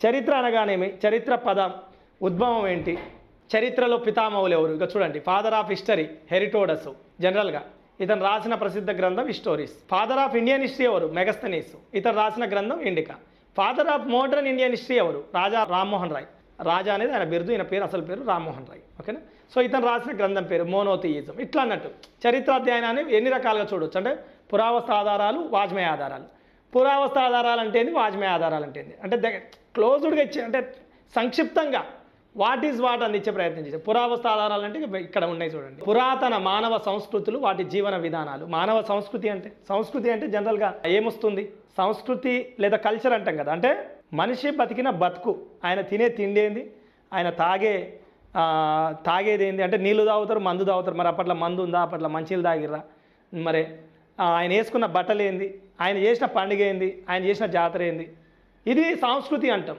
చరిత్ర అనగానేమి, చరిత్ర పదం ఉద్భవం ఏంటి, చరిత్రలో పితామహులు ఎవరు? ఇక చూడండి, ఫాదర్ ఆఫ్ హిస్టరీ హెరిటోడస్ జనరల్గా, ఇతను రాసిన ప్రసిద్ధ గ్రంథం histories. Father of Indian history ఎవరు? మెగస్తనీస్, ఇతను రాసిన గ్రంథం indica. Father of modern Indian history ఎవరు? రాజా రామ్మోహన్ రాయ్. రాజా అనేది ఆయన బిరుదు, ఈయన పేరు అసలు పేరు రామ్మోహన్ రాయ్. ఓకేనా? సో ఇతను రాసిన గ్రంథం పేరు మోనోథియిజం. ఇట్లా అన్నట్టు చరిత్ర అధ్యయనాన్ని ఎన్ని రకాలుగా చూడవచ్చు అంటే పురావస్తు ఆధారాలు, వాజ్మయ ఆధారాలు. పురావస్తు ఆధారాలు అంటే ఏంది, వాజ్మయ ఆధారాలు అంటే ఏంది అంటే క్లోజ్డ్గా ఇచ్చే అంటే సంక్షిప్తంగా వాట్ ఈజ్ వాట్ అందించే ప్రయత్నం చేశారు. పురావస్తు ఆధారాలు అంటే ఇక్కడ ఉన్నాయి చూడండి. పురాతన మానవ సంస్కృతులు, వాటి జీవన విధానాలు. మానవ సంస్కృతి అంటే జనరల్గా ఏమొస్తుంది? సంస్కృతి లేదా కల్చర్ అంటాం కదా, అంటే మనిషి బతికిన బతుకు, ఆయన తినే తిండి ఏంది, ఆయన తాగేది ఏంది, అంటే నీళ్లు తాగుతారు, మందు తాగుతారు. మరి అప్పట్లో మందు ఉందా? అప్పట్లో మంచిలు తాగిర్రా? మరి ఆయన వేసుకున్న బట్టలు ఏంది, ఆయన చేసిన పండుగ ఏంది, ఆయన చేసిన జాతర ఏంది, ఇది సంస్కృతి అంటాం.